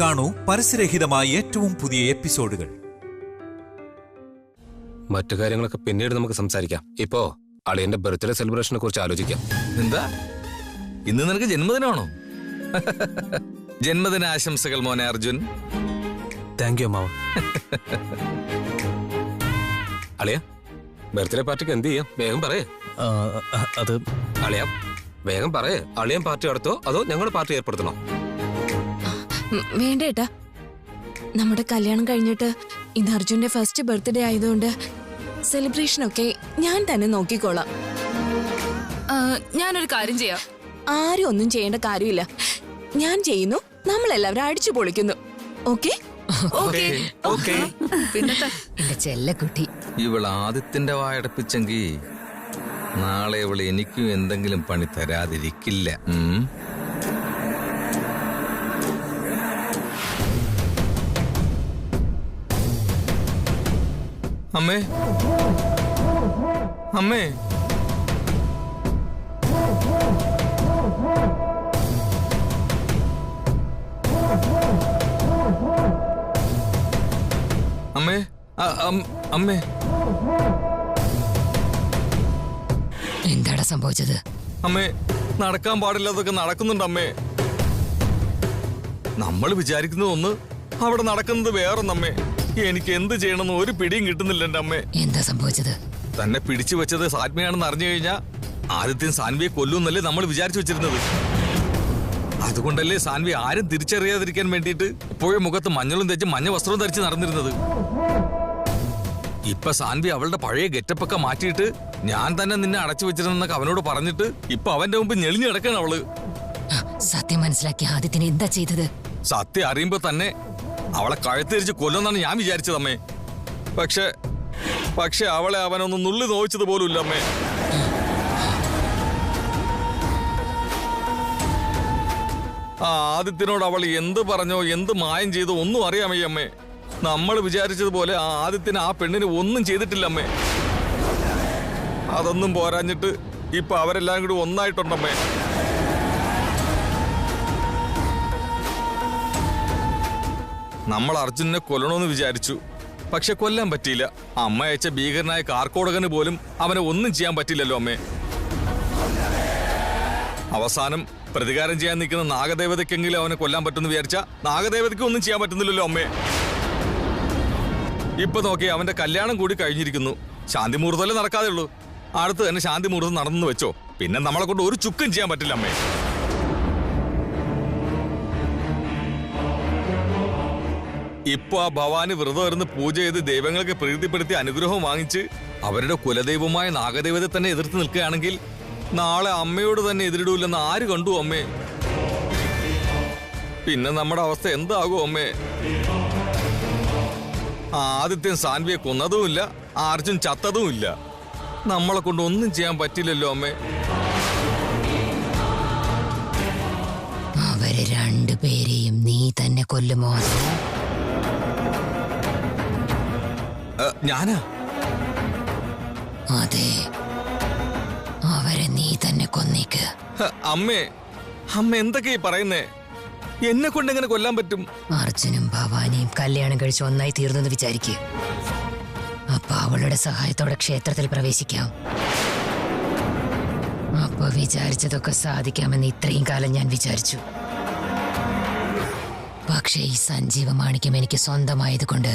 കാണൂ പരസ്യരഹിതമായ ഏറ്റവും പുതിയ എപ്പിസോഡുകൾ. മറ്റു കാര്യങ്ങളൊക്കെ പിന്നീട് നമുക്ക് സംസാരിക്കാം. ഇപ്പോ അളിയന്റെ ബർത്ത്ഡേ സെലിബ്രേഷനെ കുറിച്ച് ആലോചിക്കാം. എന്താ ഇന്ന് നിനക്ക് ജന്മദിനമാണോ? ജന്മദിന ആശംസകൾ മോനെ അർജുൻ. Thank you മാവ. അളിയ, ബർത്ത്ഡേ പാർട്ടിക്ക് എന്ത് ചെയ്യാം? വേഗം പറയേ. അത് അളിയ വേഗം പറയേ. അളിയൻ പാർട്ടി നടത്തോ അതോ ഞങ്ങൾ പാർട്ടി ഏർപ്പെടുത്തണോ? വേണ്ടേട്ടാ, നമ്മുടെ കല്യാണം കഴിഞ്ഞിട്ട് ഇത് അർജുന്റെ ഫസ്റ്റ് ബർത്ത്ഡേ ആയതുകൊണ്ട് സെലിബ്രേഷനൊക്കെ ഞാൻ തന്നെ നോക്കിക്കോളാം. ഞാനൊരു കാര്യം ചെയ്യാം. ആരും ഒന്നും ചെയ്യേണ്ട കാര്യമില്ല. ഞാൻ ചെയ്യുന്നു, നമ്മളെല്ലാവരും അടിച്ചു പൊളിക്കുന്നു. ഓക്കെ? പിന്നത്തെ എന്റെ ചെല്ലക്കുട്ടി, ഇവൾ ആദിത്യന്റെ വായടപ്പിച്ചെങ്കി നാളെ ഇവള് എനിക്കും എന്തെങ്കിലും പണി തരാതിരിക്കില്ല. അമ്മേ, അമ്മേ, അമ്മേ, അമ്മേ. എന്താടാ സംഭവിച്ചത്? അമ്മേ, നടക്കാൻ പാടില്ലാതൊക്കെ നടക്കുന്നുണ്ട് അമ്മേ. നമ്മൾ വിചാരിക്കുന്നത് ഒന്ന്, അവിടെ നടക്കുന്നത് വേറൊന്നമ്മേ. എനിക്ക് എന്ത് ചെയ്യണമെന്ന് ഒരു പിടിയും കിട്ടുന്നില്ല എന്റെ അമ്മേ. എന്താ സംഭവിച്ചത്? തന്നെ പിടിച്ചു വെച്ചത് സാത്മയാണെന്ന് അറിഞ്ഞു കഴിഞ്ഞാൽ ആദ്യത്തെ സാൻവിയെ കൊല്ലുന്നല്ലേ നമ്മൾ വിചാരിച്ചു വെച്ചിരുന്നത്. അതുകൊണ്ടല്ലേ സാൻവി ആരും തിരിച്ചറിയാതിരിക്കാൻ വേണ്ടിയിട്ട് ഇപ്പോഴും മുഖത്ത് മഞ്ഞളും തെച്ച് മഞ്ഞ വസ്ത്രവും ധരിച്ച് നടന്നിരുന്നത്. ഇപ്പൊ സാൻവി അവളുടെ പഴയ ഗെറ്റപ്പൊക്കെ മാറ്റിയിട്ട് ഞാൻ തന്നെ നിന്നെ അടച്ചു വെച്ചിരുന്നൊക്കെ അവനോട് പറഞ്ഞിട്ട് ഇപ്പൊ അവന്റെ മുമ്പ് ഞെളിഞ്ഞു കിടക്കാണ് അവള്. സത്യം മനസ്സിലാക്കി ആദിത്യന് എന്താ ചെയ്തത്? സത്യം അറിയുമ്പോ തന്നെ അവളെ കഴുത്തിരിച്ച് കൊല്ലുന്നാണ് ഞാൻ വിചാരിച്ചതമ്മേ. പക്ഷെ അവളെ അവനൊന്ന് നുള്ളി നോവിച്ചത് പോലും ഇല്ല അമ്മേ. ആ ആദിത്യനോട് അവൾ എന്ത് പറഞ്ഞോ എന്ത് മായം ചെയ്തോ ഒന്നും അറിയാമേ അമ്മേ. നമ്മൾ വിചാരിച്ചതുപോലെ ആ ആദിത്യന് ആ പെണ്ണിന് ഒന്നും ചെയ്തിട്ടില്ല അമ്മേ. അതൊന്നും പോരാഞ്ഞിട്ട് ഇപ്പൊ അവരെല്ലാം കൂടി ഒന്നായിട്ടുണ്ടമ്മേ. നമ്മൾ അർജുനെ കൊല്ലണമെന്ന് വിചാരിച്ചു, പക്ഷെ കൊല്ലാൻ പറ്റിയില്ല. അമ്മ അയച്ച ഭീകരനായ കാർക്കോടകന് പോലും അവനെ ഒന്നും ചെയ്യാൻ പറ്റില്ലല്ലോ അമ്മേ. അവസാനം പ്രതികാരം ചെയ്യാൻ നിൽക്കുന്ന നാഗദേവതയ്ക്കെങ്കിലും അവനെ കൊല്ലാൻ പറ്റുമെന്ന് വിചാരിച്ച നാഗദേവതയ്ക്ക് ഒന്നും ചെയ്യാൻ പറ്റുന്നില്ലല്ലോ അമ്മേ. ഇപ്പൊ നോക്കി അവന്റെ കല്യാണം കൂടി കഴിഞ്ഞിരിക്കുന്നു. ശാന്തി മുഹൂർത്തമല്ലേ നടക്കാതെ ഉള്ളൂ. അടുത്ത് തന്നെ ശാന്തി മുഹൂർത്തം നടന്നു വെച്ചോ, പിന്നെ നമ്മളെ കൊണ്ട് ഒരു ചുക്കും ചെയ്യാൻ പറ്റില്ല അമ്മേ. ഇപ്പൊ ആ ഭവാനി വ്രതം ഇരുന്ന് പൂജ ചെയ്ത് ദൈവങ്ങൾക്ക് പ്രീതിപ്പെടുത്തി അനുഗ്രഹം വാങ്ങിച്ച് അവരുടെ കുലദൈവമായ നാഗദൈവത്തെ തന്നെ എതിർത്ത് നിൽക്കുകയാണെങ്കിൽ നാളെ അമ്മയോട് തന്നെ എതിരിടൂല്ലെന്ന് ആര് കണ്ടു അമ്മേ? പിന്നെ നമ്മുടെ അവസ്ഥ എന്താകും അമ്മേ? ആദിത്യൻ സാൻവിയെ കൊന്നതുമില്ല, അർജുൻ ചത്തതുമില്ല. നമ്മളെ കൊണ്ട് ഒന്നും ചെയ്യാൻ പറ്റില്ലല്ലോ അമ്മേ. അവരെ രണ്ടുപേരെയും നീ തന്നെ കൊല്ലുമോ? ഞാനാ? അതെ, അവരെ നീ തന്നെ കൊന്നേക്ക്. അമ്മേ, അമ്മ എന്തൊക്കെയാ പറയുന്നേ? എന്നെ കൊണ്ട് എങ്ങനെ കൊല്ലാൻ പറ്റും? അർജുനും ഭവാനിയും കല്യാണം കഴിച്ച് ഒന്നായി തീർന്നെന്ന് വിചാരിക്കുക. അപ്പൊ അവളുടെ സഹായത്തോടെ ക്ഷേത്രത്തിൽ പ്രവേശിക്കാം. അപ്പൊ വിചാരിച്ചതൊക്കെ സാധിക്കാമെന്ന് ഇത്രയും കാലം ഞാൻ വിചാരിച്ചു. പക്ഷേ ഈ സഞ്ജീവ മാണിക്യം എനിക്ക് സ്വന്തമായത് കൊണ്ട്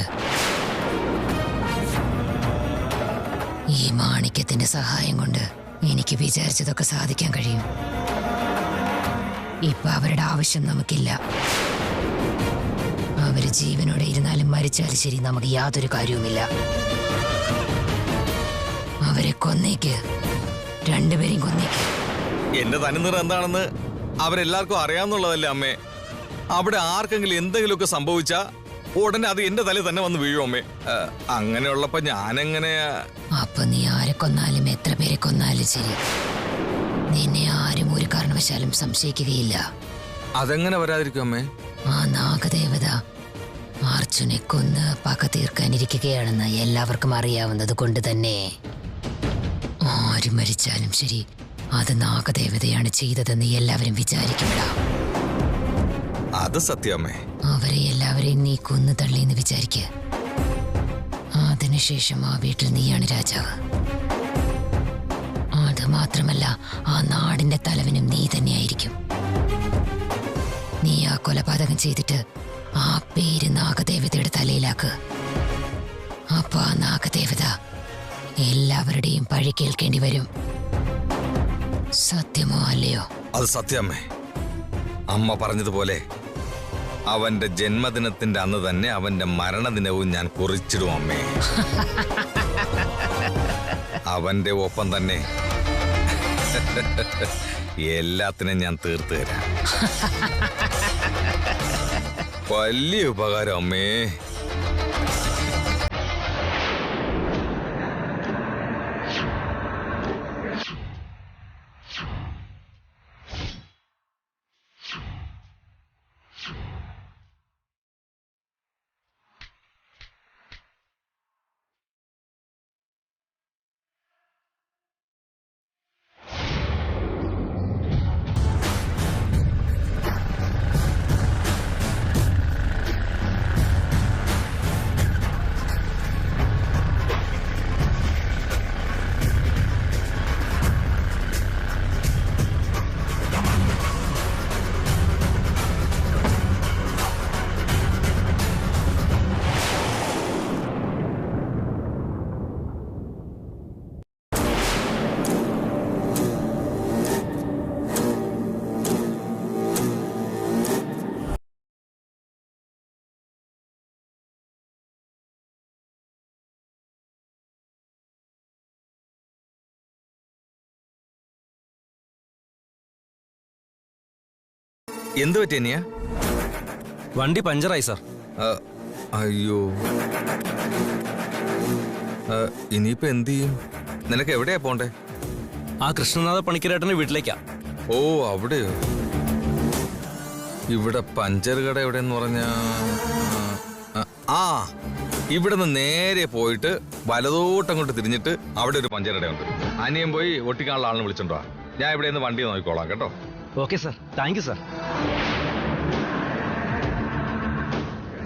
ഈ മാണിക്യത്തിന്റെ സഹായം കൊണ്ട് എനിക്ക് വിചാരിച്ചതൊക്കെ സാധിക്കാൻ കഴിയും. ഇപ്പൊ അവരുടെ ആവശ്യം നമുക്കില്ല. അവര് ജീവനോടെ ഇരുന്നാലും മരിച്ചാലും ശരി, നമുക്ക് യാതൊരു കാര്യവുമില്ല. അവരെ കൊന്നേക്ക്, രണ്ടുപേരെയും കൊന്നേക്ക്. എന്റെ തനിനിറം എന്താണെന്ന് അവരെല്ലാവർക്കും അറിയാവുന്നുള്ളതല്ലേ അമ്മേ. അവിടെ ആർക്കെങ്കിലും എന്തെങ്കിലുമൊക്കെ സംഭവിച്ചാ ഉടനെ അത് എന്റെ തലയിൽ തന്നെ വന്ന് വീഴും അമ്മേ. അങ്ങനെയുള്ളപ്പോ ഞാനെങ്ങനെയാ? അപ്പൊ നീ ആരെ കൊന്നാലും എത്ര പേരെ കൊന്നാലും ശരി, നിന്നെ ആരും ഒരു കാരണവശാലും സംശയിക്കുകയില്ല. അതെങ്ങനെ വരാതിരിക്കും അമ്മേ? ആ നാഗദേവത അർജുനെ കൊന്ന് പക തീർക്കാനിരിക്കുകയാണെന്ന് എല്ലാവർക്കും അറിയാവുന്നത് കൊണ്ട് തന്നെ ആര് മരിച്ചാലും ശരി, അത് നാഗദേവതയാണ് ചെയ്തതെന്ന് എല്ലാവരും വിചാരിക്കണ്ട. അത് സത്യമേ. അവരെ എല്ലാവരെയും നീ കൊന്നു തള്ളിയെന്ന് വിചാരിക്കുക. അതിനുശേഷം ആ വീട്ടിൽ നീയാണ് രാജാവ്. അത് മാത്രമല്ല, ആ നാടിന്റെ തലവനും നീ തന്നെയായിരിക്കും. നീ ആ കൊലപാതകം ചെയ്തിട്ട് ആ പേര് നാഗദേവതയുടെ തലയിലാക്ക്. അപ്പൊ ആ നാഗദേവത എല്ലാവരുടെയും പഴി കേൾക്കേണ്ടി വരും. സത്യമോ അല്ലയോ? അത് സത്യമേ. അമ്മ പറഞ്ഞതുപോലെ അവന്റെ ജന്മദിനത്തിന്റെ അന്ന് തന്നെ അവന്റെ മരണദിനവും ഞാൻ കുറിച്ചിടും അമ്മേ. അവന്റെ ഒപ്പം തന്നെ എല്ലാത്തിനും ഞാൻ തീർത്തു തരാം. വലിയ ഉപകാരം അമ്മേ. എന്ത് പറ്റിയ? വണ്ടി പഞ്ചറായി സാർ. അയ്യോ, ഇനിയിപ്പോ എന്ത് ചെയ്യും? നിനക്ക് എവിടെയാ പോണ്ടേ? ആ കൃഷ്ണനാഥ പണിക്കരേട്ടന്റെ വീട്ടിലേക്കാ. ഓ, അവിടെയോ? ഇവിടെ പഞ്ചർ കട എവിടെയെന്ന് പറഞ്ഞ ഇവിടെ നിന്ന് നേരെ പോയിട്ട് വലതോട്ടങ്ങോട്ട് തിരിഞ്ഞിട്ട് അവിടെ ഒരു പഞ്ചർ കടയുണ്ട്. അനിയൻ പോയി ഒട്ടിക്കാനുള്ള ആളിനെ വിളിച്ചോണ്ടോ. ഞാൻ ഇവിടെ നിന്ന് വണ്ടി നോക്കിക്കോളാം കേട്ടോ. Okay sir, thank you sir.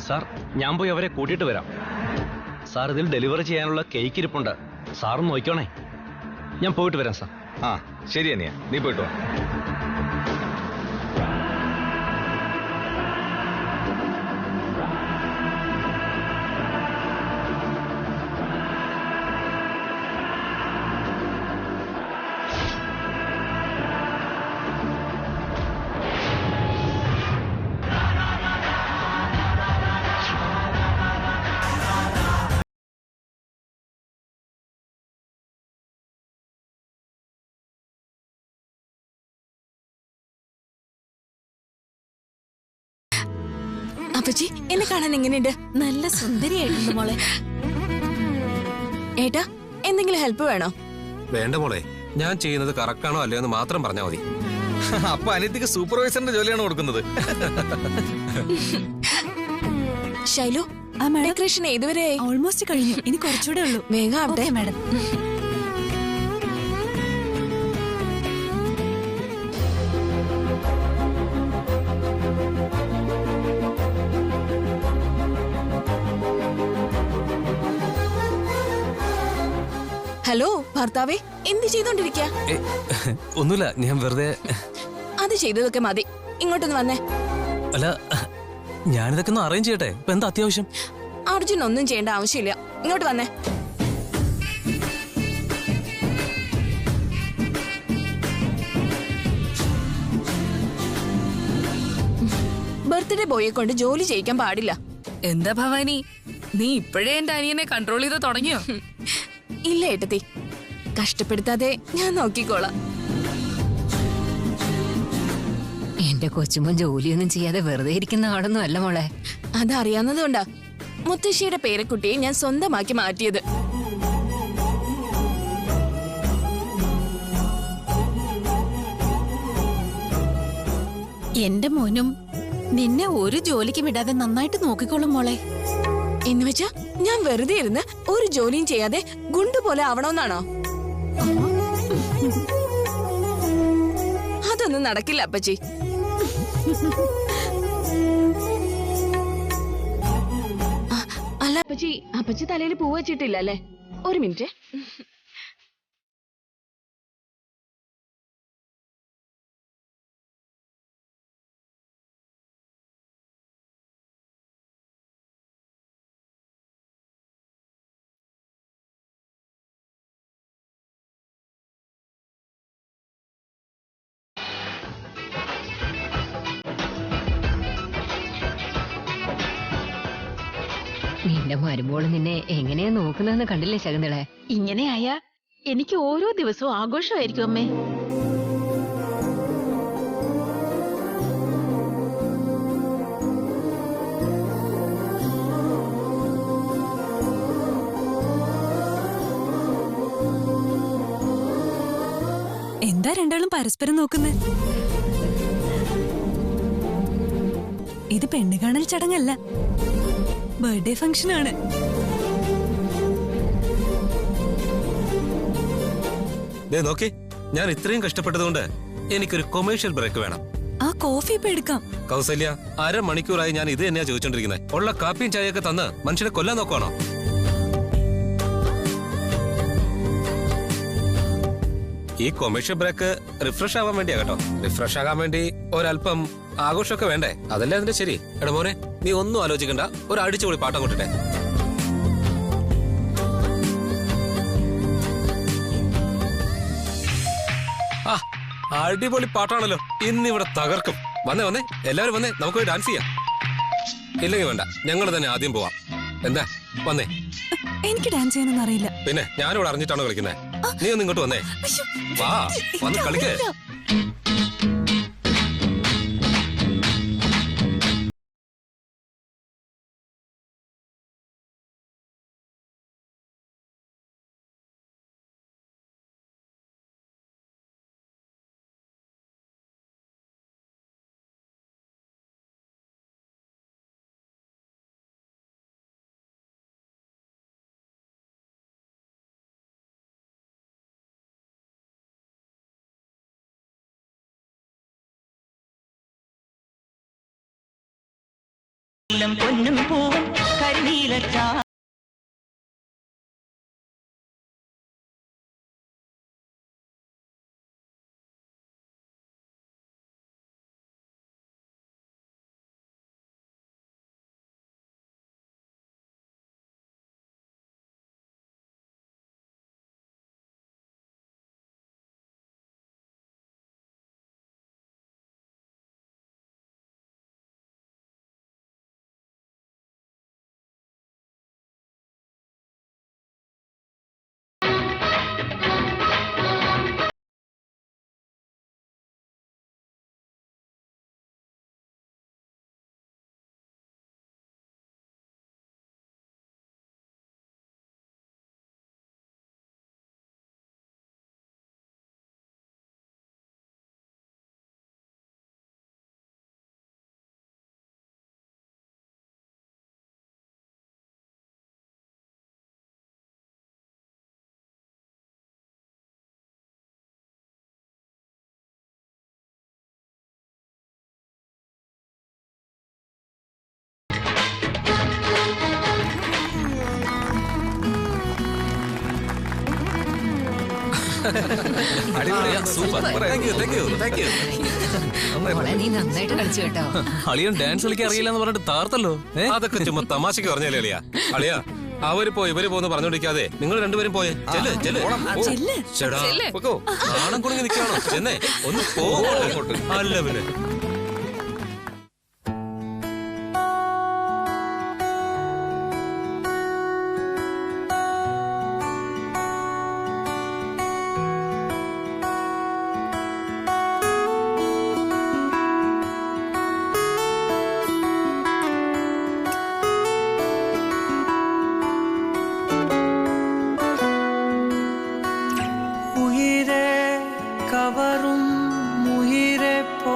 Sir, ഞാൻ പോയി അവരെ കൂട്ടിയിട്ട് വരാം. സാർ, ഇതിൽ ഡെലിവറി ചെയ്യാനുള്ള കേക്ക് ഇരിപ്പുണ്ട്. സാറും നോക്കിക്കോണേ. ഞാൻ പോയിട്ട് വരാം സാർ. ശരി അനിയ, നീ പോയിട്ട് വാ. അപ്പച്ചി, എന്നെ കാണാൻ എങ്ങനെയുണ്ട്? നല്ല സുന്ദരിയായിട്ടുണ്ട് മോളെ. ഏട്ടാ, എന്തെങ്കിലും ഹെൽപ്പ് വേണോ? വേണ്ട മോളെ, ഞാൻ ചെയ്യുന്നത് കറക്റ്റാണോ അല്ലയോ എന്ന് മാത്രം പറഞ്ഞാൽ മതി. അപ്പൊ അനിയത്തിക്ക് സൂപ്പർവൈസറിന്റെ ജോലിയാണ് കൊടുക്കുന്നത്. ശൈലു, ഡെക്കറേഷൻ ഏതുവരെ? ഓൾമോസ്റ്റ് കഴിഞ്ഞു. ഇനി കുറച്ചുകൂടെ ഉള്ളൂ. വേഗം ആവട്ടെ മാഡം. ഹലോ ഭർത്താവേ, എന്ത് ചെയ്തോണ്ടിരിക്ക? ഒന്നുമില്ല, ഞാൻ വെറുതെ. അത് ചെയ്തതൊക്കെ മതി, ഇങ്ങോട്ടൊന്ന് വന്നേ. അല്ല, ഞാനിതൊക്കെ ഒന്ന് അറേഞ്ച് ചെയ്യട്ടെ. ഇപ്പൊ എന്താ അത്യാവശ്യം? അർജുൻ ഒന്നും ചെയ്യേണ്ട ആവശ്യമില്ല, ഇങ്ങോട്ട് വന്നേ. ബർത്ത്ഡേ ബോയെ കൊണ്ട് ജോലി ചെയ്യിക്കാൻ പാടില്ല. എന്താ ഭവാനി, നീ ഇപ്പോഴേ എന്റെ അനിയനെ കൺട്രോൾ ചെയ്ത് തുടങ്ങിയോ? ഇല്ല ഏട്ടത്തി, കഷ്ടപ്പെടുത്താതെ ഞാൻ നോക്കിക്കോളാം. എന്റെ കൊച്ചുമോൻ ജോലിയൊന്നും ചെയ്യാതെ വെറുതെ ഇരിക്കുന്ന ആളൊന്നും അല്ല മോളെ. അതറിയാവുന്നതുകൊണ്ടാ മുത്തശ്ശിയുടെ പേരക്കുട്ടിയെ ഞാൻ സ്വന്തമാക്കി മാറ്റിയത്. എന്റെ മോനും നിന്നെ ഒരു ജോലിക്കും വിടാതെ നന്നായിട്ട് നോക്കിക്കോളും മോളെ. എന്നുവെച്ചാ ഞാൻ വെറുതെ ഇരുന്ന് ഒരു ജോലിയും ചെയ്യാതെ ഗുണ്ടുപോലെ ആവണമെന്നാണോ? അതൊന്നും നടക്കില്ല അപ്പച്ചി. അല്ല അപ്പച്ചി തലയിൽ പൂ വെച്ചിട്ടില്ല അല്ലേ? ഒരു മിനിറ്റ്. നിന്റെ മരുമോള് നിന്നെ എങ്ങനെയാ നോക്കുന്നതെന്ന് കണ്ടില്ലേ ശകുന്തളെ? ഇങ്ങനെയായ എനിക്ക് ഓരോ ദിവസവും ആഘോഷമായിരിക്കും അമ്മേ. എന്താ രണ്ടാളും പരസ്പരം നോക്കുന്നേ? ഇത് പെണ്ണ് കാണൽ ചടങ്ങല്ല, ബർത്ത്ഡേ ഫംഗ്ഷൻ ആണ്. നോക്കി, ഞാൻ ഇത്രയും കഷ്ടപ്പെട്ടതുകൊണ്ട് എനിക്കൊരു കൊമേഴ്ഷ്യൽ ബ്രേക്ക് വേണം. ആ കോഫി ഇപ്പൊ എടുക്കാം. കൗസല്യ, അരമണിക്കൂറായി ഞാൻ ഇത് തന്നെയാ ചോദിച്ചോണ്ടിരിക്കുന്നത്. ഉള്ള കാപ്പിയും ചായയൊക്കെ തന്ന് മനുഷ്യനെ കൊല്ലാൻ നോക്കുവാണോ? ഈ കൊമേഴ്ഷ്യൽ ബ്രേക്ക് റിഫ്രഷ് ആവാൻ വേണ്ടിയാ കേട്ടോ. റിഫ്രഷ് ആകാൻ വേണ്ടി ഒരല്പം ആഘോഷമൊക്കെ വേണ്ടേ? അതല്ലേ അതിന്റെ ശരി. എടാ മോനെ, നീ ഒന്നും ആലോചിക്കണ്ട, ഒരു അടിച്ചുപൊളി പാട്ടം കൊട്ടിട്ടെ. ആ, അടിപൊളി പാട്ടാണല്ലോ, ഇന്നിവിടെ തകർക്കും. വന്നേ വന്നേ, എല്ലാവരും വന്നേ, നമുക്ക് ഡാൻസ് ചെയ്യാം. ഇല്ലെങ്കിൽ വേണ്ട, ഞങ്ങൾ തന്നെ ആദ്യം പോവാം. എന്താ, വന്നേ. എനിക്ക് ഡാൻസ് ചെയ്യാനൊന്നും അറിയില്ല. പിന്നെ ഞാനിവിടെ അറിഞ്ഞിട്ടാണോ കളിക്കുന്നത്? നീ ഒന്ന് ഇങ്ങോട്ട് വന്നേ. വാ, വന്ന് കളിക്കേ. പൊന്നും പൂവും കരിനീലച്ചാ നീ നന്നായിട്ട് കളിച്ചു കേട്ടോ. അളിയൻ ഡാൻസ് കളിക്കാൻ അറിയില്ലെന്ന് പറഞ്ഞിട്ട് താർത്തല്ലോ. അതൊക്കെ ചുമ്മാ തമാശക്ക് പറഞ്ഞല്ലേ അളിയാ. അളിയാ, അവര് പോയി ഇവര് പോന്ന് പറഞ്ഞോണ്ടിരിക്കാതെ നിങ്ങൾ രണ്ടുപേരും പോയേ. നാണം കുടുങ്ങി നിൽക്കണോ? ചെന്നേ ഒന്ന് പോകോട്ട്. അല്ല പിന്നെ കവറും മുയിരെ പോ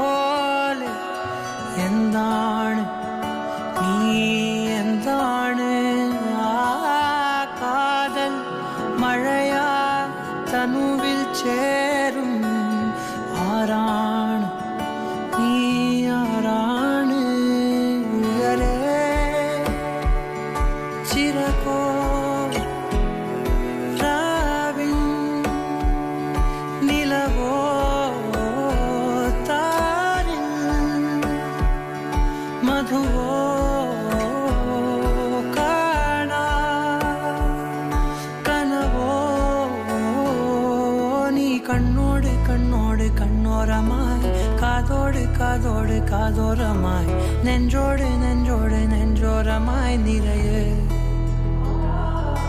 കണ്ണോരമായി കാതോട് കാതോട് കാതോരമായി നെഞ്ചോട് നെഞ്ചോട് നെഞ്ചോരമായി നിറയെ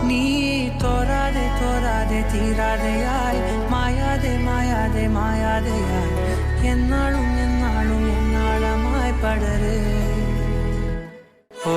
നീ തോരാതെ തോരാതെ തീരാതെയായി മായാതെ മായാതെ മായാതെയായി എന്നാളും എന്നാളും എന്നാളമായി പടര് ഓ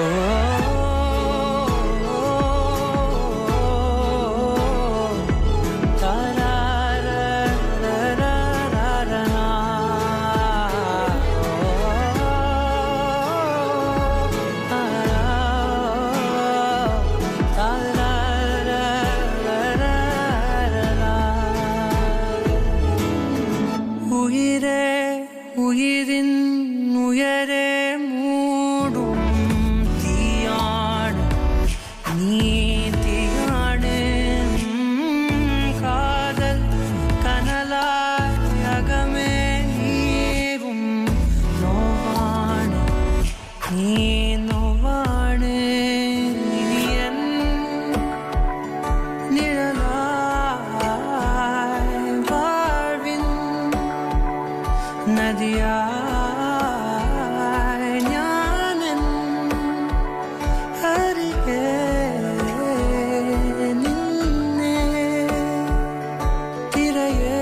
ഉയിരിൻ ഉയരെ മൂടും തീയാണ് നീ തീയാണ് കാതൽ കനലായി അകമേ നീറും നോവാണ് നീ നോവാണ് ഇനിയൻ നിഴലായി വാഴ്വിൻ നദിയായി ഞാനെൻ അരികെ നിന്നെ തിരയേ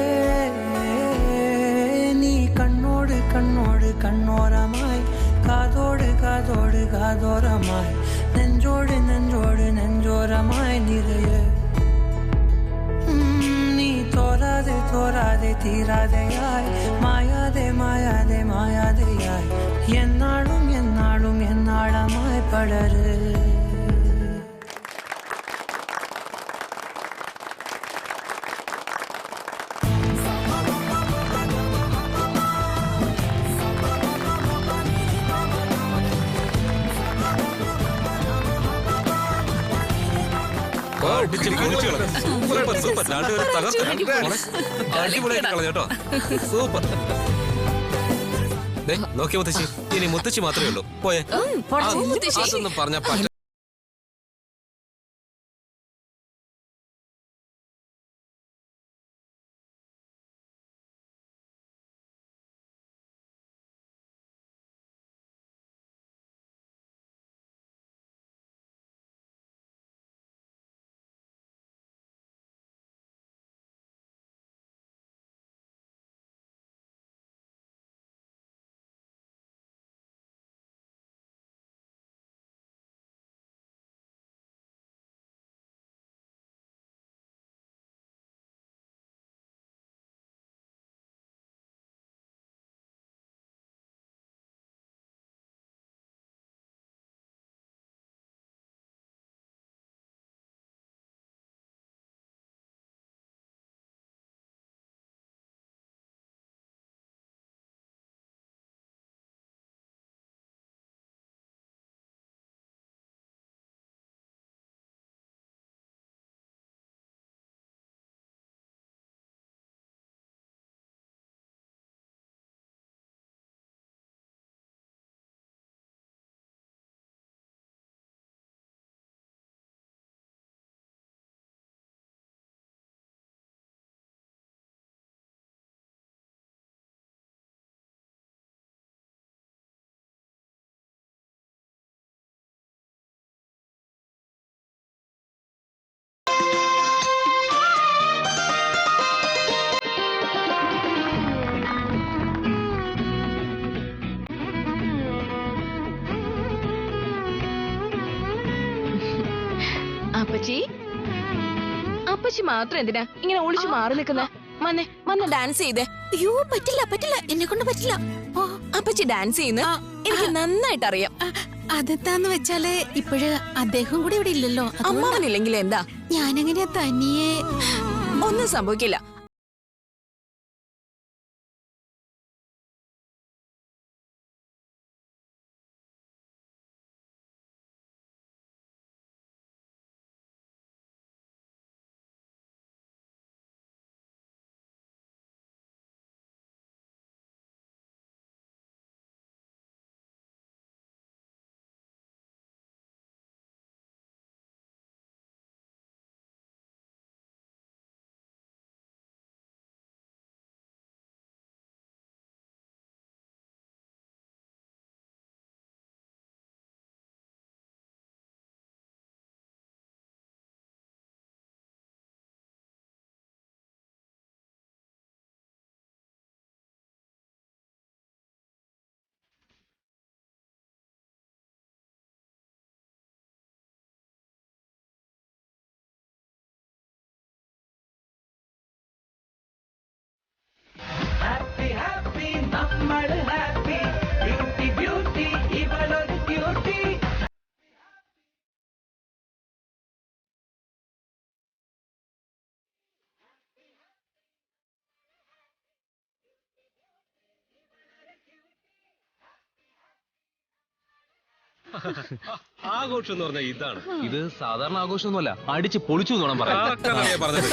നീ കണ്ണോട് കണ്ണോട് കണ്ണോരമായി കാതോട് കാതോട് കാതോരമായി നെഞ്ചോട് നെഞ്ചോട് നെഞ്ചോരമായി നിറയെ നീ തോരാതെ തോരാതെ തീരാതെയായി മായാതെ മായാതെ മായാതെയായി എന്നാളും എന്നാളും എന്നാളമായി പടര് സൂപ്പർ നോക്കിയ മുത്തശ്ശി ഇനി മുത്തശ്ശി മാത്രമേ ഉള്ളൂ പോയേ അതൊന്നും പറഞ്ഞ അപ്പച്ചി അപ്പച്ചി മാത്രം എന്തിനാ ഇങ്ങനെ ഒളിച്ചു മാറി നിൽക്കുന്ന മന്നെ മന്ന ഡാൻസ് ചെയ്തേ. അയ്യോ പറ്റില്ല പറ്റില്ല, എന്നെ കൊണ്ട് പറ്റില്ല. അപ്പച്ചി ഡാൻസ് ചെയ്യുന്ന എനിക്ക് നന്നായിട്ട് അറിയാം. അതെന്താന്ന് വെച്ചാല് ഇപ്പോഴ് അദ്ദേഹം കൂടി ഇവിടെ ഇല്ലല്ലോ. അമ്മാവനില്ലെങ്കിൽ എന്താ, ഞാനെങ്ങനെയാ തനിയെ. ഒന്നും സംഭവിക്കില്ല. ആഘോഷം എന്ന് പറഞ്ഞാൽ ഇതാണ്. ഇത് സാധാരണ ആഘോഷമൊന്നുമല്ല, അടിച്ച് പൊളിച്ചു എന്ന് വേണം പറയാൻ. പറഞ്ഞത്